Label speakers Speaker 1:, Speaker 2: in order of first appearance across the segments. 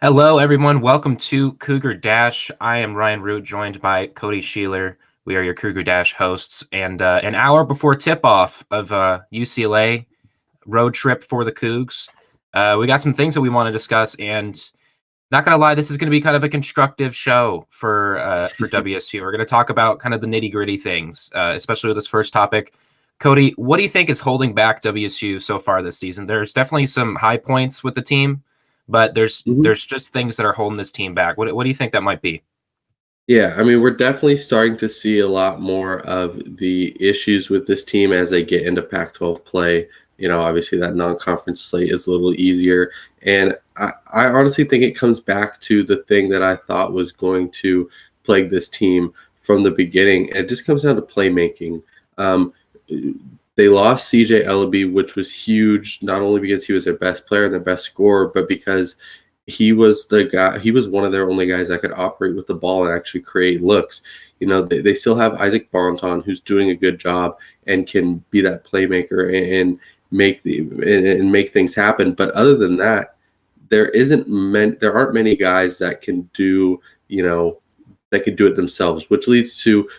Speaker 1: Hello, everyone. Welcome to Cougar Dash. I am Ryan Root, joined by Cody Schoeler. We are your Cougar Dash hosts. And an hour before tip-off of UCLA road trip for the Cougs, we got some things that we want to discuss. And not going to lie, this is going to be kind of a constructive show for WSU. We're going to talk about kind of the nitty-gritty things, especially with this first topic. Cody, what do you think is holding back WSU so far this season? There's definitely some high points with the team, but there's just things that are holding this team back. What do you think that might be?
Speaker 2: Yeah, I mean, we're definitely starting to see a lot more of the issues with this team as they get into Pac-12 play. Obviously that non-conference slate is a little easier. And I honestly think it comes back to the thing that I thought was going to plague this team from the beginning. And it just comes down to playmaking. They lost CJ Ellaby, which was huge, not only because he was their best player and their best scorer, but because he was the guy. He was one of their only guys that could operate with the ball and actually create looks. They still have Isaac Bonton, who's doing a good job and can be that playmaker and make things happen. But other than that, there aren't many guys that can do that could do it themselves, which leads to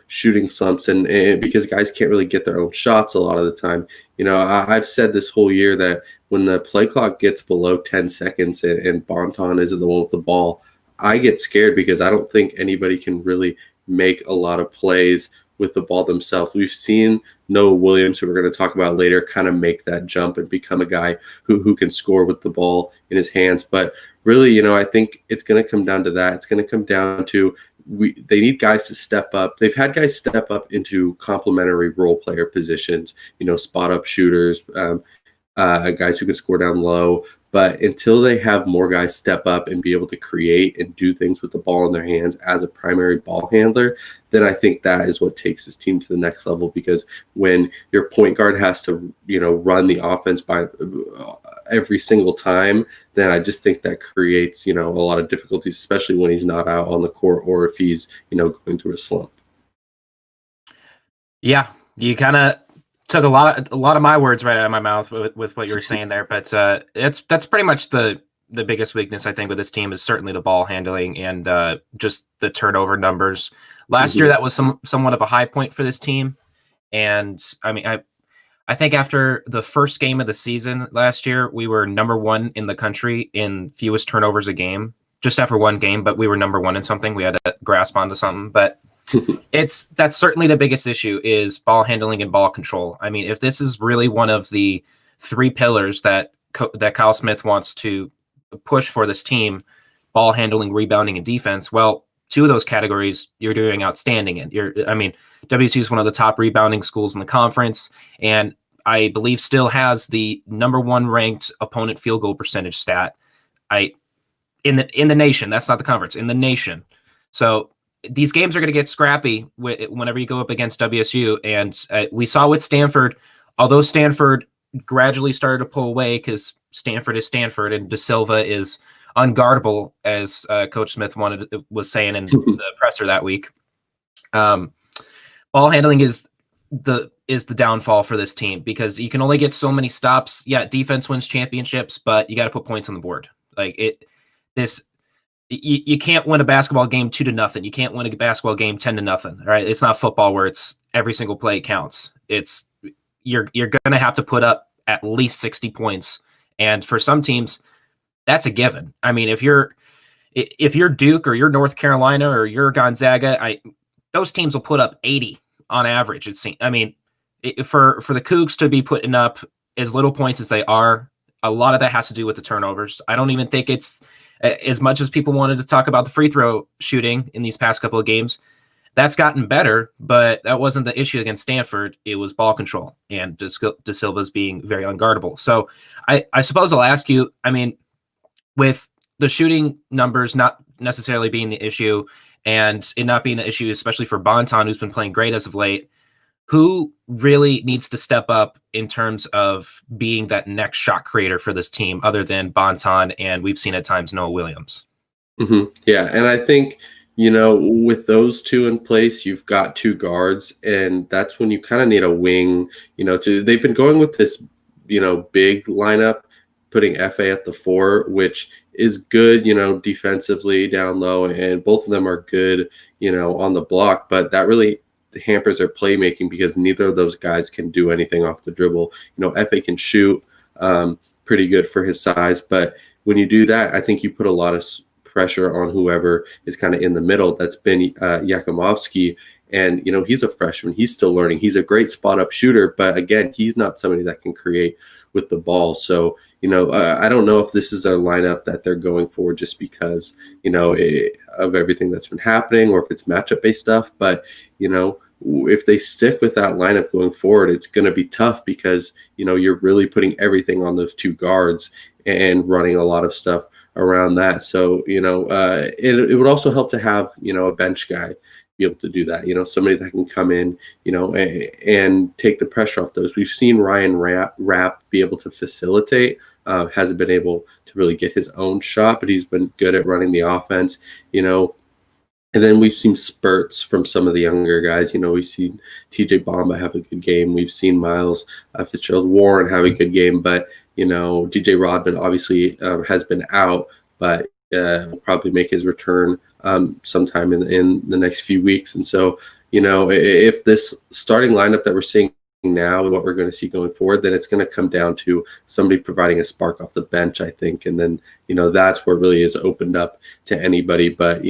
Speaker 2: shooting slumps and because guys can't really get their own shots a lot of the time. I've said this whole year that when the play clock gets below 10 seconds and Bonton isn't the one with the ball, I get scared because I don't think anybody can really make a lot of plays with the ball themselves. We've seen Noah Williams, who we're going to talk about later, kind of make that jump and become a guy who can score with the ball in his hands. But really, I think it's going to come down to that. It's going to come down to they need guys to step up. They've had guys step up into complementary role player positions, spot up shooters, guys who can score down low. But until they have more guys step up and be able to create and do things with the ball in their hands as a primary ball handler, then I think that is what takes this team to the next level. Because when your point guard has to, run the offense by every single time, then I just think that creates, a lot of difficulties, especially when he's not out on the court or if he's, going through a slump.
Speaker 1: Yeah, you kind of took a lot of my words right out of my mouth with what you were saying there, but that's pretty much the biggest weakness I think with this team is certainly the ball handling and just the turnover numbers. Last year that was somewhat of a high point for this team, and I mean I think after the first game of the season last year, we were number one in the country in fewest turnovers a game, just after one game, but we were number one in something. We had to grasp onto something, but that's certainly the biggest issue is ball handling and ball control. I mean, if this is really one of the three pillars that Kyle Smith wants to push for this team, ball handling, rebounding, and defense, well, two of those categories you're doing outstanding in. WSU is one of the top rebounding schools in the conference, and I believe still has the number one ranked opponent field goal percentage stat in the nation. That's not the conference, in the nation. So these games are going to get scrappy whenever you go up against WSU. And we saw with Stanford, although Stanford gradually started to pull away because Stanford is Stanford and De Silva is unguardable, as Coach Smith was saying in the presser that week. Ball handling is the downfall for this team because you can only get so many stops. Yeah, defense wins championships, but you got to put points on the board. You can't win a basketball game 2-0. You can't win a basketball game 10-0. Right? It's not football where it's every single play counts. It's you're going to have to put up at least 60 points, and for some teams, that's a given. I mean, if you're Duke or you're North Carolina or you're Gonzaga, those teams will put up 80 on average. For the Cougs to be putting up as little points as they are, a lot of that has to do with the turnovers. I don't even think it's as much as people wanted to talk about the free throw shooting in these past couple of games. That's gotten better, but that wasn't the issue against Stanford. It was ball control and De Silva's being very unguardable. So I suppose I'll ask you, with the shooting numbers not necessarily being the issue and it not being the issue, especially for Bonton, who's been playing great as of late, who really needs to step up in terms of being that next shot creator for this team other than Bonton and we've seen at times Noah Williams?
Speaker 2: Yeah, and I think, with those two in place, you've got two guards, and that's when you kind of need a wing, they've been going with this, big lineup, putting FA at the 4, which is good, defensively down low, and both of them are good, on the block, but that really hampers their playmaking because neither of those guys can do anything off the dribble. FA can shoot pretty good for his size, but when you do that, I think you put a lot of pressure on whoever is kind of in the middle. That's been Yakumovsky, and he's a freshman. He's still learning. He's a great spot up shooter, but again, he's not somebody that can create with the ball. So I don't know if this is a lineup that they're going for just because of everything that's been happening, or if it's matchup based stuff. But if they stick with that lineup going forward, it's going to be tough because you're really putting everything on those two guards and running a lot of stuff around that. So it would also help to have a bench guy be able to do that. Somebody that can come in, and take the pressure off those. We've seen Ryan Rapp be able to facilitate. Hasn't been able to really get his own shot, but he's been good at running the offense. And then we've seen spurts from some of the younger guys. We've seen TJ Bamba have a good game. We've seen Miles Fitzgerald-Warren have a good game. But, DJ Rodman obviously has been out, but will probably make his return sometime in the next few weeks. And so, if this starting lineup that we're seeing now and what we're going to see going forward, then it's going to come down to somebody providing a spark off the bench, I think. And then, that's where it really is opened up to anybody. But,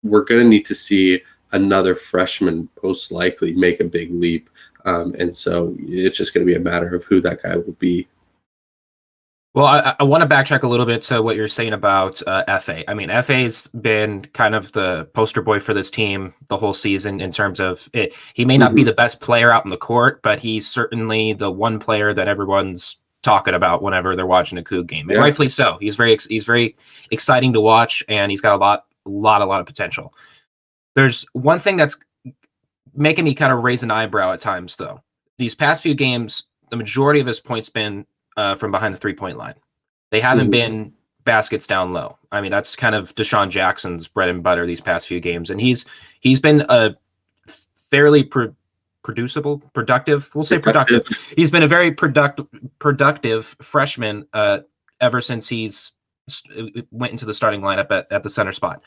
Speaker 2: we're going to need to see another freshman most likely make a big leap. And so it's just going to be a matter of who that guy will be.
Speaker 1: Well, I want to backtrack a little bit to what you're saying about FA. I mean, FA's been kind of the poster boy for this team the whole season in terms of it. He may not be the best player out in the court, but he's certainly the one player that everyone's talking about whenever they're watching a Coug game, and rightfully so. He's very exciting to watch, and he's got a lot of potential. There's one thing that's making me kind of raise an eyebrow at times, though. These past few games, the majority of his points been from behind the 3-point line. They haven't been baskets down low. I mean, that's kind of Deshaun Jackson's bread and butter these past few games, and he's been a fairly productive. We'll say productive. He's been a very productive freshman ever since he's went into the starting lineup at the center spot.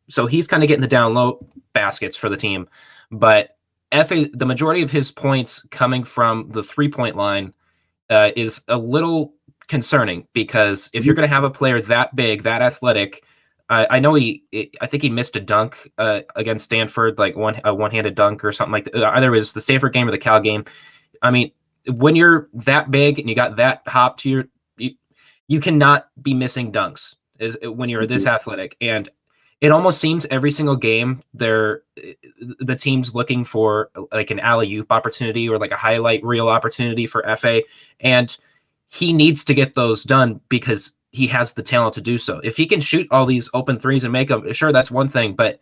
Speaker 1: So he's kind of getting the down low baskets for the team, but the majority of his points coming from the 3-point line is a little concerning, because if you're going to have a player that big, that athletic, I know I think he missed a dunk against Stanford, like a one-handed dunk or something like that. Either it was the Stanford game or the Cal game. I mean, when you're that big and you got that hop to you cannot be missing dunks when you're this athletic. And it almost seems every single game the team's looking for like an alley-oop opportunity or like a highlight reel opportunity for FA. And he needs to get those done because he has the talent to do so. If he can shoot all these open threes and make them, sure, that's one thing. But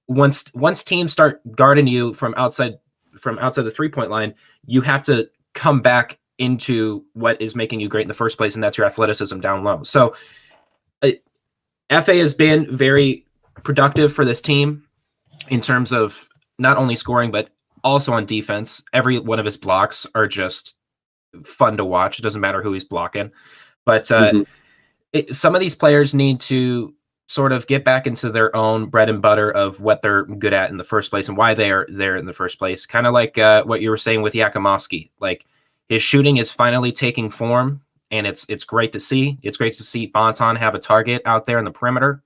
Speaker 1: once teams start guarding you from outside the 3-point line, you have to come back into what is making you great in the first place, and that's your athleticism down low. So FA has been very productive for this team in terms of not only scoring, but also on defense. Every one of his blocks are just fun to watch. It doesn't matter who he's blocking. But some of these players need to sort of get back into their own bread and butter of what they're good at in the first place and why they are there in the first place. Kind of like what you were saying with Yakumovsky. Like, his shooting is finally taking form, and it's great to see. It's great to see Bonton have a target out there in the perimeter,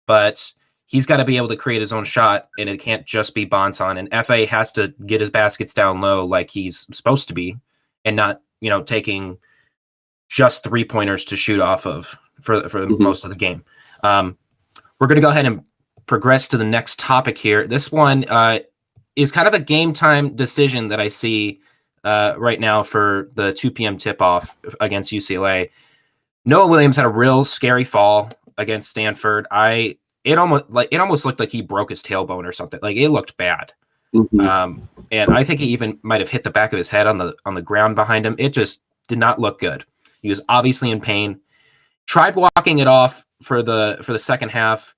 Speaker 1: but he's got to be able to create his own shot, and it can't just be Bonton. And FA has to get his baskets down low like he's supposed to be, and not taking just 3-pointers to shoot off of for most of the game. We're going to go ahead and progress to the next topic here. This one is kind of a game time decision that I see right now for the 2 p.m. tip-off against UCLA. Noah Williams had a real scary fall against Stanford. It almost looked like he broke his tailbone or something. Like, it looked bad. And I think he even might have hit the back of his head on the ground behind him. It just did not look good. He was obviously in pain. Tried walking it off for the second half,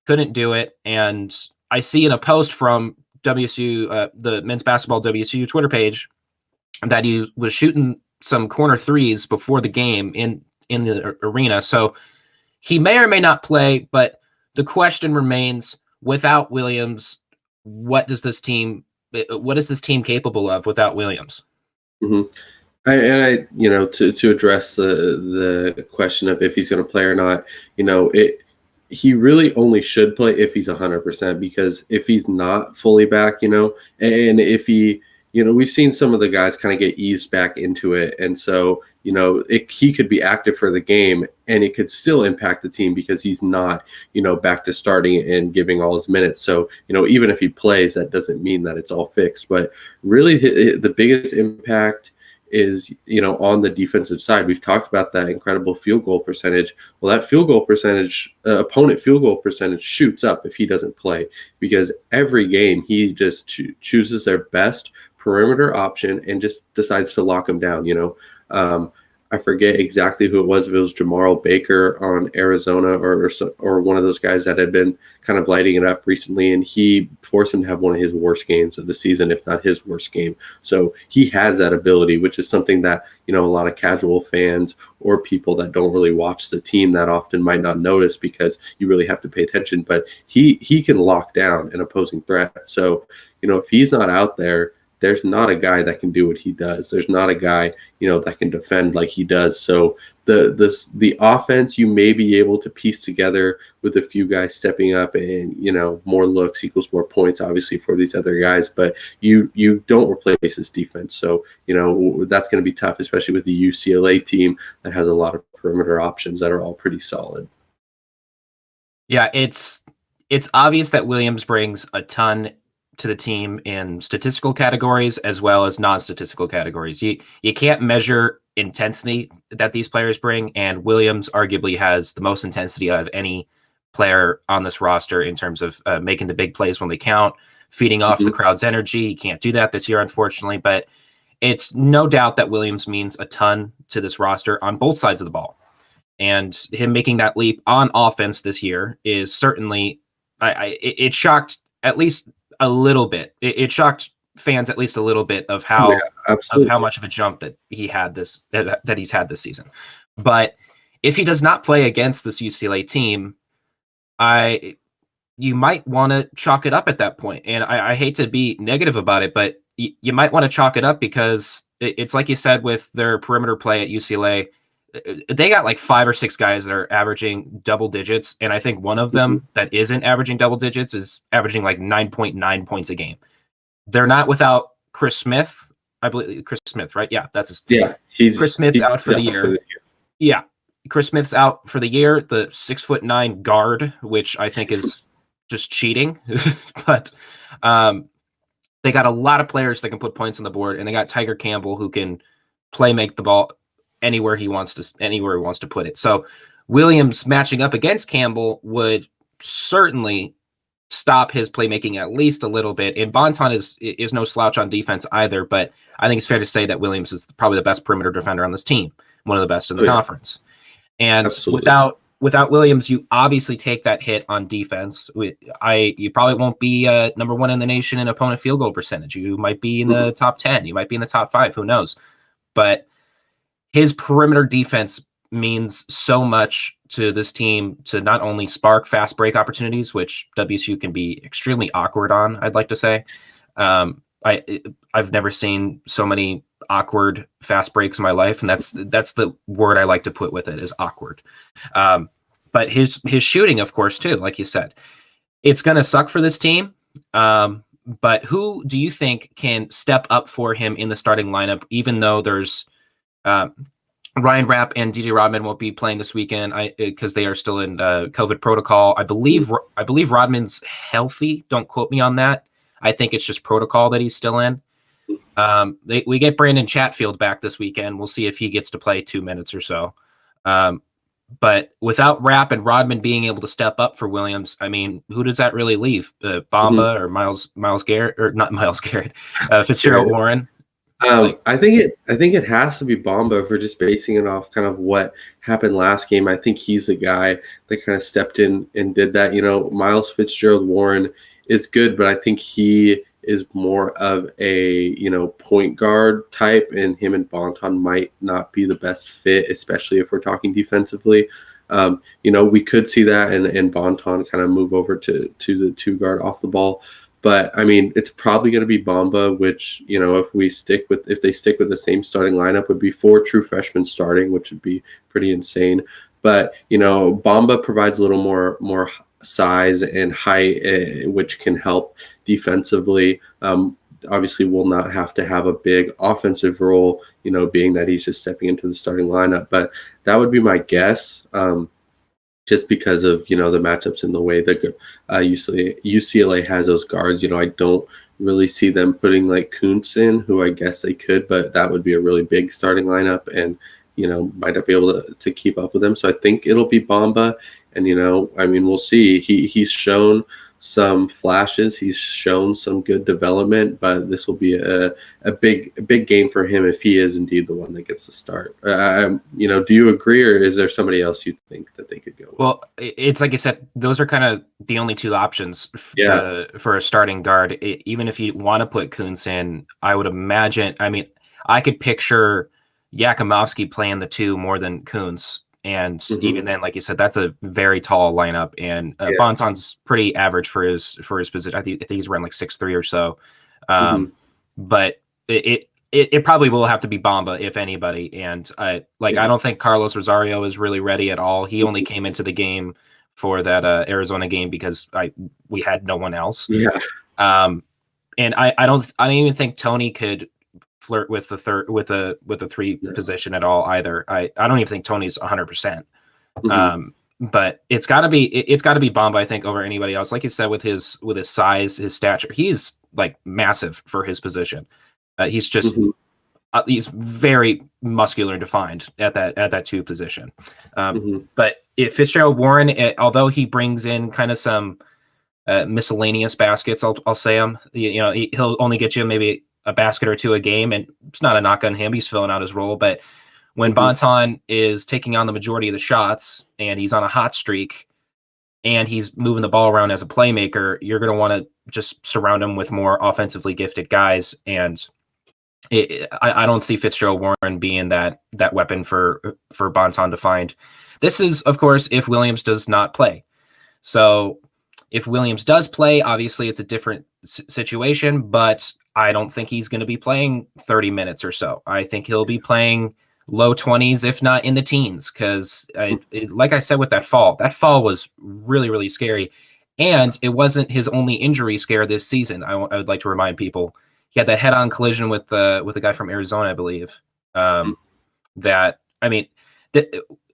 Speaker 1: couldn't do it. And I see in a post from WSU, the men's basketball WSU Twitter page, that he was shooting some corner threes before the game in the arena. So he may or may not play, but the question remains: without Williams, what is this team capable of without Williams?
Speaker 2: Mm-hmm. To address the question of if he's going to play or not, he really only should play if he's 100%, because if he's not fully back, and if he, we've seen some of the guys kind of get eased back into it. And so, he could be active for the game and it could still impact the team because he's not, back to starting and giving all his minutes. So, even if he plays, that doesn't mean that it's all fixed. But really the biggest impact is, on the defensive side. We've talked about that incredible field goal percentage. Well, that field goal percentage, opponent field goal percentage shoots up if he doesn't play, because every game he just chooses their best perimeter option and just decides to lock them down. I forget exactly who it was. If it was Jamarl Baker on Arizona or one of those guys that had been kind of lighting it up recently, and he forced him to have one of his worst games of the season, if not his worst game. So he has that ability, which is something that, a lot of casual fans or people that don't really watch the team that often might not notice, because you really have to pay attention. But he can lock down an opposing threat. So, if he's not out there, there's not a guy that can do what he does. There's not a guy, that can defend like he does. So the offense, you may be able to piece together with a few guys stepping up and, more looks equals more points, obviously, for these other guys, but you don't replace his defense. So, that's going to be tough, especially with the UCLA team that has a lot of perimeter options that are all pretty solid.
Speaker 1: Yeah, it's obvious that Williams brings a ton to the team in statistical categories as well as non-statistical categories. You can't measure intensity that these players bring, and Williams arguably has the most intensity out of any player on this roster in terms of making the big plays when they count, feeding off the crowd's energy. He can't do that this year, unfortunately, but it's no doubt that Williams means a ton to this roster on both sides of the ball. And him making that leap on offense this year is certainly, it shocked at least a little bit. It shocked fans at least a little bit of how much of a jump that he's had this season. But if he does not play against this UCLA team, you might want to chalk it up at that point. And I hate to be negative about it, but you might want to chalk it up because it's like you said with their perimeter play at UCLA. They got like 5 or 6 guys that are averaging double digits. And I think one of them that isn't averaging double digits is averaging like 9.9 points a game. They're not without Chris Smith. I believe Chris Smith, right? Yeah, that's his.
Speaker 2: Yeah.
Speaker 1: Chris Smith's out for the year. Yeah. Chris Smith's out for the year, the 6'9" guard, which I think is just cheating. But they got a lot of players that can put points on the board, and they got Tiger Campbell who can make the ball anywhere he wants to put it. So Williams matching up against Campbell would certainly stop his playmaking at least a little bit. And Bonton is no slouch on defense either, but I think it's fair to say that Williams is probably the best perimeter defender on this team, one of the best in the conference. And without Williams, you obviously take that hit on defense. You probably won't be number 1 in the nation in opponent field goal percentage. You might be in the top 10. You might be in the top 5. Who knows? But his perimeter defense means so much to this team to not only spark fast break opportunities, which WSU can be extremely awkward on, I'd like to say. I've never seen so many awkward fast breaks in my life, and that's the word I like to put with it, is awkward. But his shooting, of course, too, like you said, it's going to suck for this team. But who do you think can step up for him in the starting lineup, even though there's Ryan Rapp and DJ Rodman won't be playing this weekend because they are still in COVID protocol. I believe Rodman's healthy. Don't quote me on that. I think it's just protocol that he's still in. We get Brandon Chatfield back this weekend. We'll see if he gets to play 2 minutes or so. But without Rapp and Rodman being able to step up for Williams, I mean, who does that really leave? Bamba or Miles Garrett, or not Miles Garrett, Fitzgerald Warren?
Speaker 2: I think it has to be Bamba if we're just basing it off kind of what happened last game. I think he's the guy that kind of stepped in and did that. Miles Fitzgerald Warren is good, but I think he is more of a, point guard type, and him and Bonton might not be the best fit, especially if we're talking defensively. We could see that and Bonton kind of move over to the two guard off the ball. But I mean, it's probably going to be Bamba, which, if they stick with the same starting lineup, would be 4 true freshmen starting, which would be pretty insane. But, Bamba provides a little more size and height, which can help defensively. Obviously will not have to have a big offensive role, being that he's just stepping into the starting lineup. But that would be my guess, just because of, the matchups and the way that UCLA has those guards. I don't really see them putting like Kuntz in, who I guess they could, but that would be a really big starting lineup and, might not be able to keep up with them. So I think it'll be Bamba. And, we'll see. He's shown some flashes. He's shown some good development, but this will be a big game for him if he is indeed the one that gets the start. Do you agree, or is there somebody else you think that they could go with?
Speaker 1: Well, it's like I said, those are kind of the only 2 options for a starting guard. Even if you want to put Kuntz in, I would imagine. I mean, I could picture Yakimovsky playing the 2 more than Kuntz. And even then, like you said, that's a very tall lineup, and Bonton's pretty average for his position. I think he's around like 6'3" or so. But it probably will have to be Bamba, if anybody. And I don't think Carlos Rosario is really ready at all. He only came into the game for that Arizona game because we had no one else.
Speaker 2: Yeah.
Speaker 1: And I don't even think Tony could flirt with the 3 position at all either. I don't even think Tony's 100%. But it's got to be Bamba, I think, over anybody else. Like you said, with his size, his stature, he's like massive for his position. He's just he's very muscular and defined at that 2 position. But if Fitzgerald Warren, although he brings in kind of some miscellaneous baskets, I'll say he'll only get you maybe a basket or 2 a game, and it's not a knock on him. He's filling out his role. But when Bonton is taking on the majority of the shots and he's on a hot streak and he's moving the ball around as a playmaker, you're going to want to just surround him with more offensively gifted guys. And I don't see Fitzgerald Warren being that weapon for Bonton to find. This is, of course, if Williams does not play. So if Williams does play, obviously it's a different situation, but I don't think he's going to be playing 30 minutes or so. I think he'll be playing low 20s, if not in the teens, because like I said with that fall was really, really scary. And it wasn't his only injury scare this season. I would like to remind people. He had that head-on collision with the guy from Arizona, I believe.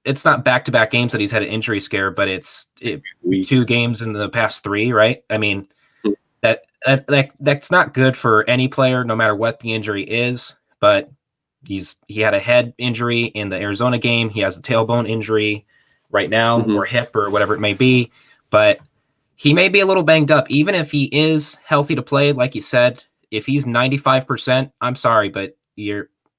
Speaker 1: It's not back-to-back games that he's had an injury scare, but it's 2 games in the past 3, right? I mean, that's not good for any player, no matter what the injury is. But he had a head injury in the Arizona game. He has a tailbone injury right now, or hip, or whatever it may be. But he may be a little banged up, even if he is healthy to play. Like you said, if he's 95%, I'm sorry, but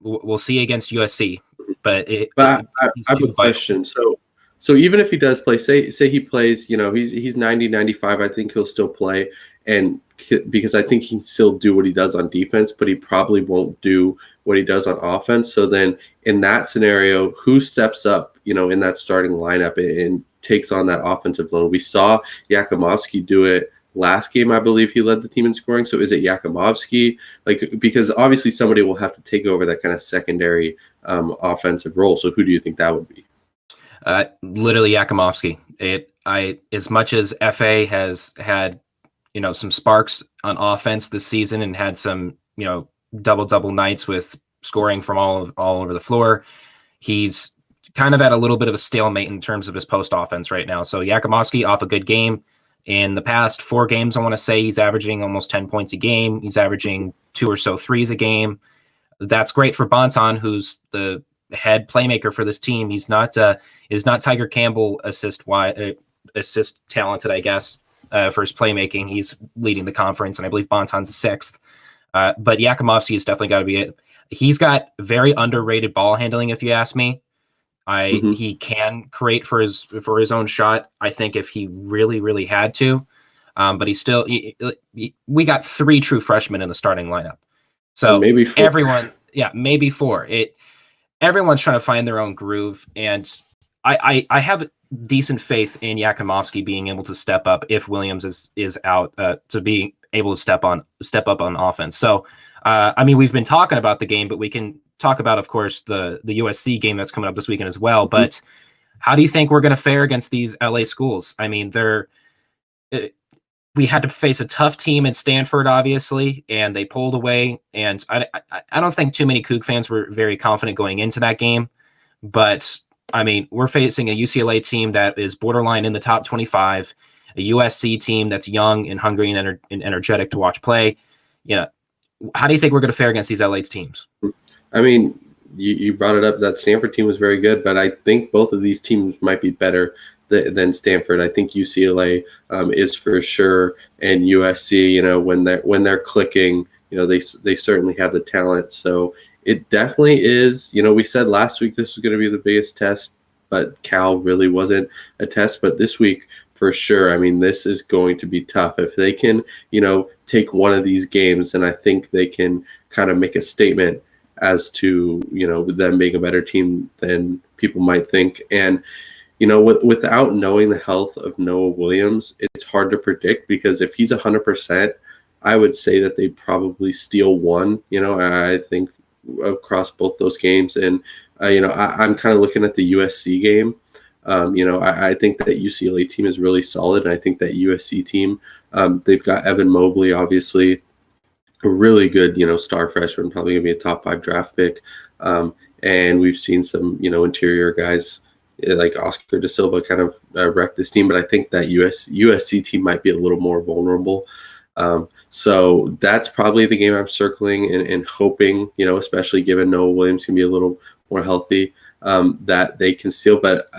Speaker 1: we'll see against USC. But
Speaker 2: I have a question. So even if he does play, say he plays, he's 90, 95, I think he'll still play, and because I think he can still do what he does on defense, but he probably won't do what he does on offense. So then in that scenario, who steps up, in that starting lineup and takes on that offensive load? We saw Yakimovsky do it last game. I believe he led the team in scoring. So is it Yakimovsky? Because obviously somebody will have to take over that kind of secondary offensive role. So who do you think that would be?
Speaker 1: Literally Yakimovsky. As much as FA has had, some sparks on offense this season and had some, double nights with scoring from all over the floor, he's kind of at a little bit of a stalemate in terms of his post offense right now. So Yakimovsky off a good game. In the past 4 games, I want to say he's averaging almost 10 points a game. He's averaging 2 or so threes a game. That's great for Bonton, who's the head playmaker for this team. He's not Tiger Campbell assist talented, I guess, for his playmaking. He's leading the conference, and I believe Bonton's 6th. But Yakimovsky has definitely got to be it. He's got very underrated ball handling, if you ask me. He can create for his own shot, I think, if he really, really had to. But we got 3 true freshmen in the starting lineup. So
Speaker 2: maybe 4.
Speaker 1: maybe 4. Everyone's trying to find their own groove, and I have decent faith in Yakimovsky being able to step up if Williams is out, to be able to step up on offense. So we've been talking about the game, but we can talk about, of course, the USC game that's coming up this weekend as well. Mm-hmm. But how do you think we're going to fare against these LA schools? I mean, we had to face a tough team in Stanford, obviously, and they pulled away. And I don't think too many Coug fans were very confident going into that game. But, I mean, we're facing a UCLA team that is borderline in the top 25, a USC team that's young and hungry and energetic to watch play. How do you think we're going to fare against these LA teams?
Speaker 2: I mean, you brought it up. That Stanford team was very good, but I think both of these teams might be better than Stanford. I think UCLA is for sure, and USC. When they're clicking, they certainly have the talent. So it definitely is. We said last week this was going to be the biggest test, but Cal really wasn't a test. But this week, for sure, I mean, this is going to be tough. If they can, take one of these games, then I think they can kind of make a statement as to, them being a better team than people might think. And, without knowing the health of Noah Williams, it's hard to predict, because if he's 100%, I would say that they probably steal one, I think, across both those games. And, I'm kind of looking at the USC game. I think that UCLA team is really solid, and I think that USC team, they've got Evan Mobley, obviously, a really good, star freshman, probably going to be a top 5 draft pick. And we've seen some, interior guys like Oscar Da Silva kind of wreck this team, but I think that USC team might be a little more vulnerable. So that's probably the game I'm circling and hoping, especially given Noah Williams can be a little more healthy, that they can steal. But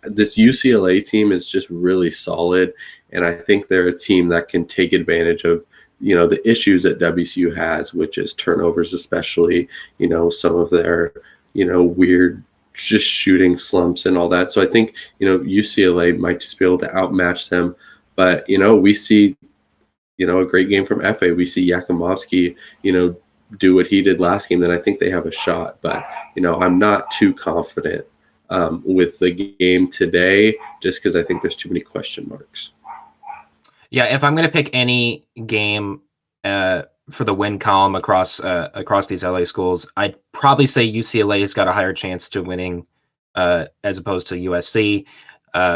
Speaker 2: this UCLA team is just really solid, and I think they're a team that can take advantage of the issues that WCU has, which is turnovers, especially, some of their, weird just shooting slumps and all that. So I think, UCLA might just be able to outmatch them. But, we see, a great game from FA. We see Yakimovsky, do what he did last game. Then I think they have a shot. But, I'm not too confident with the game today, just because I think there's too many question marks.
Speaker 1: Yeah, if I'm going to pick any game for the win column across these LA schools, I'd probably say UCLA has got a higher chance to winning as opposed to USC.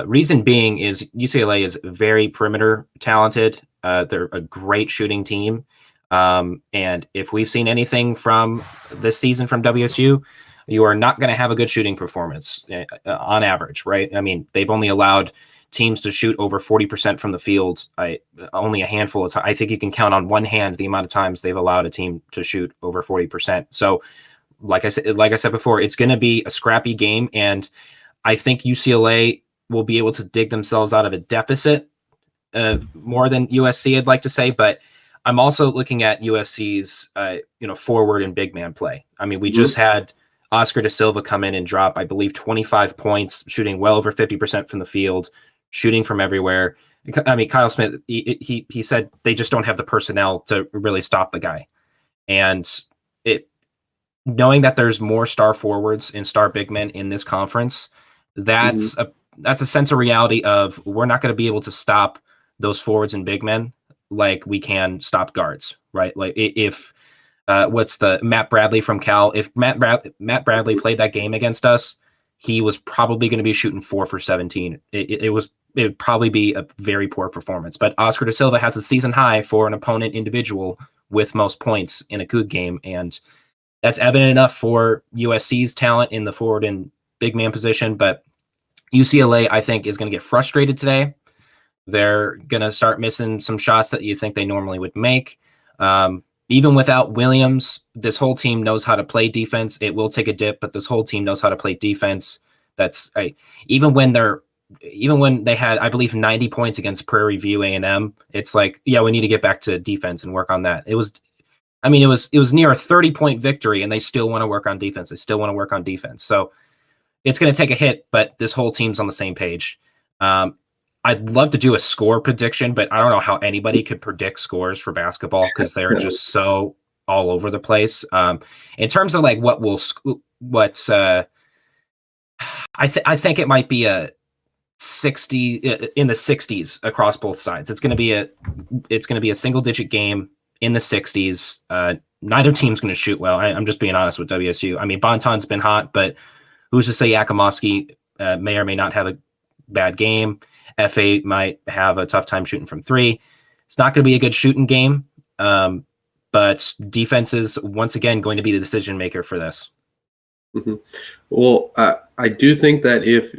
Speaker 1: Reason being is UCLA is very perimeter talented. They're a great shooting team. And if we've seen anything from this season from WSU, you are not going to have a good shooting performance on average, right? I mean, they've only allowed teams to shoot over 40% from the field. Only a handful of times. I think you can count on one hand the amount of times they've allowed a team to shoot over 40%. So like I said before, it's going to be a scrappy game. And I think UCLA will be able to dig themselves out of a deficit more than USC, I'd like to say. But I'm also looking at USC's, forward and big man play. I mean, we just had Oscar Da Silva come in and drop, I believe, 25 points, shooting well over 50% from the field, shooting from everywhere. I mean, Kyle Smith, he said they just don't have the personnel to really stop the guy. And knowing that there's more star forwards and star big men in this conference, that's a sense of reality of we're not going to be able to stop those forwards and big men like we can stop guards, right? Like if Matt Bradley from Cal, if Matt Bradley played that game against us, he was probably going to be shooting 4 for 17. It would probably be a very poor performance. But Oscar Da Silva has a season high for an opponent individual with most points in a Coug game, and that's evident enough for USC's talent in the forward and big man position. But UCLA, I think, is going to get frustrated today. They're going to start missing some shots that you think they normally would make. Even without Williams, this whole team knows how to play defense. It will take a dip, but this whole team knows how to play defense. Even when they had, I believe, 90 points against Prairie View A&M, it's like, yeah, we need to get back to defense and work on that. It was near a 30-point victory, and they still want to work on defense. They still want to work on defense. So it's going to take a hit, but this whole team's on the same page. I'd love to do a score prediction, but I don't know how anybody could predict scores for basketball because they're just so all over the place. In terms of like what's I think it might be a 60 in the 60s across both sides. It's going to be a single digit game in the 60s. Neither team's going to shoot well. I'm just being honest with WSU. I mean, Bonton's been hot, but who's to say Yakimovsky may or may not have a bad game. FA might have a tough time shooting from three. It's not going to be a good shooting game, but defense is once again going to be the decision maker for this.
Speaker 2: Mm-hmm. Well, I do think that if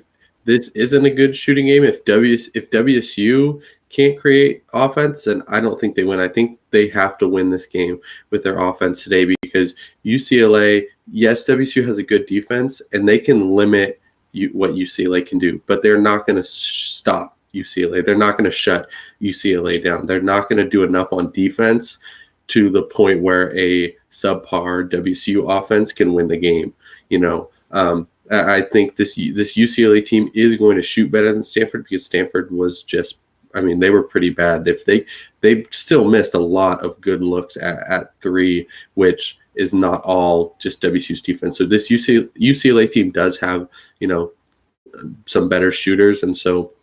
Speaker 2: this isn't a good shooting game, if WSU can't create offense, then I don't think they win. I think they have to win this game with their offense today because UCLA, yes, WSU has a good defense, and they can limit what UCLA can do, but they're not going to stop UCLA. They're not going to shut UCLA down. They're not going to do enough on defense to the point where a subpar WSU offense can win the game. I think this UCLA team is going to shoot better than Stanford because Stanford was just, I mean, they were pretty bad. If they still missed a lot of good looks at three, which is not all just WSU's defense. So this UCLA team does have, some better shooters. And so,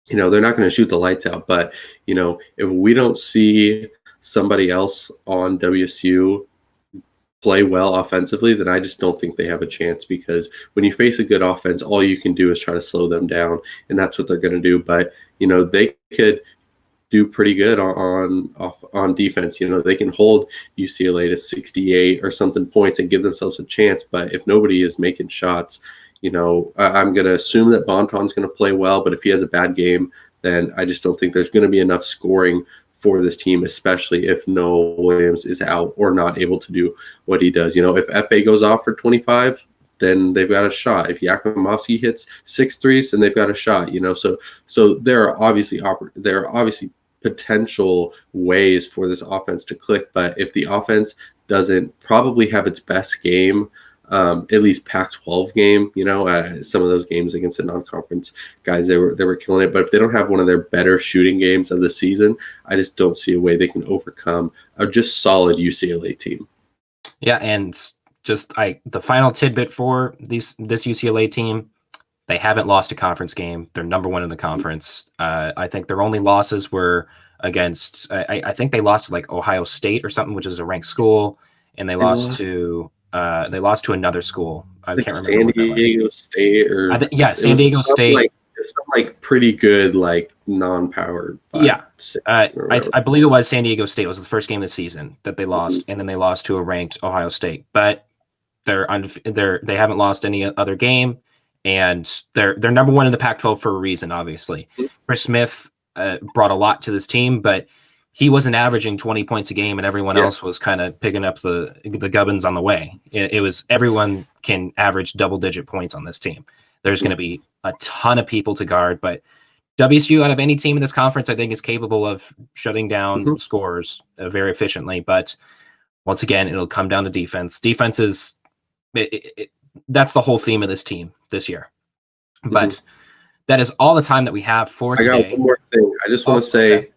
Speaker 2: they're not going to shoot the lights out. But, if we don't see somebody else on WSU play well offensively, then I just don't think they have a chance because when you face a good offense, all you can do is try to slow them down. And that's what they're going to do. But, they could do pretty good on defense. They can hold UCLA to 68 or something points and give themselves a chance. But if nobody is making shots, I'm going to assume that Bonton's going to play well. But if he has a bad game, then I just don't think there's going to be enough scoring for this team, especially if Noah Williams is out or not able to do what he does. If FA goes off for 25, then they've got a shot. If Yakimovsky hits 6 threes, then they've got a shot. So there are obviously potential ways for this offense to click. But if the offense doesn't probably have its best game, at least Pac-12 game, some of those games against the non-conference guys, they were killing it. But if they don't have one of their better shooting games of the season, I just don't see a way they can overcome a just solid UCLA team.
Speaker 1: Yeah, and just the final tidbit for this UCLA team, they haven't lost a conference game. They're number one in the conference. I think their only losses were against, I think they lost to like Ohio State or something, which is a ranked school, and they lost to another school. I can't remember.
Speaker 2: San Diego State or
Speaker 1: San Diego State.
Speaker 2: Like pretty good, like non-power.
Speaker 1: Yeah, I believe it was San Diego State. It was the first game of the season that they lost, and then they lost to a ranked Ohio State. But they haven't lost any other game, and they're number one in the Pac-12 for a reason. Obviously, Chris Smith brought a lot to this team, but he wasn't averaging 20 points a game, and everyone else was kind of picking up the gubbins on the way. It was everyone can average double-digit points on this team. There's going to be a ton of people to guard, but WSU, out of any team in this conference, I think is capable of shutting down scorers very efficiently. But once again, it'll come down to defense. Defense is that's the whole theme of this team this year. But that is all the time that we have for today.
Speaker 2: I got one more thing. I just want to say,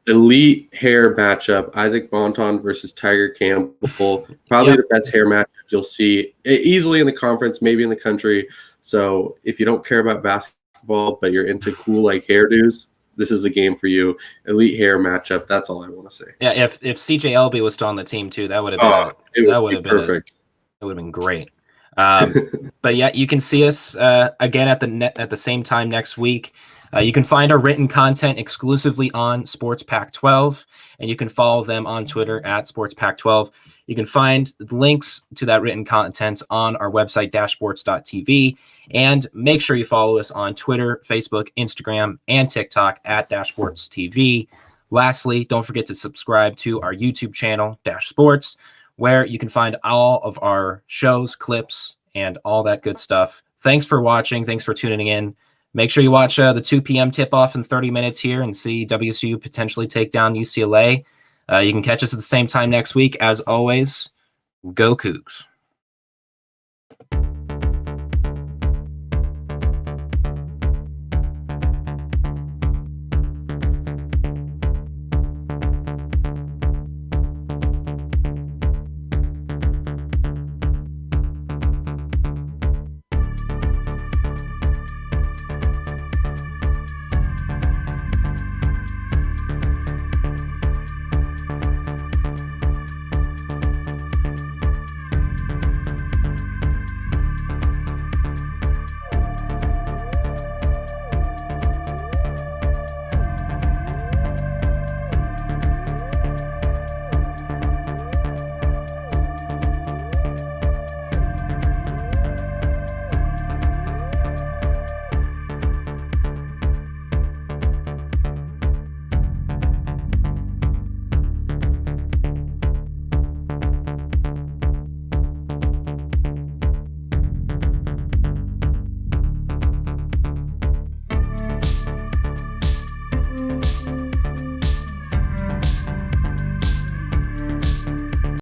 Speaker 2: elite hair matchup: Isaac Bonton versus Tiger Campbell. Probably the best hair matchup you'll see easily in the conference, maybe in the country. So if you don't care about basketball, but you're into cool like hairdos, this is the game for you. Elite hair matchup. That's all I want to say.
Speaker 1: Yeah, if CJ Elby was still on the team too, that would have been
Speaker 2: perfect.
Speaker 1: It would have been great. But yeah, you can see us again at the same time next week. You can find our written content exclusively on Sports Pac-12, and you can follow them on Twitter at Sports Pac-12. You can find links to that written content on our website, dashsports.tv, and make sure you follow us on Twitter, Facebook, Instagram, and TikTok at dashsports.tv. Lastly, don't forget to subscribe to our YouTube channel, Dash Sports, where you can find all of our shows, clips, and all that good stuff. Thanks for watching. Thanks for tuning in. Make sure you watch the 2 p.m. tip-off in 30 minutes here and see WSU potentially take down UCLA. You can catch us at the same time next week. As always, go Cougs.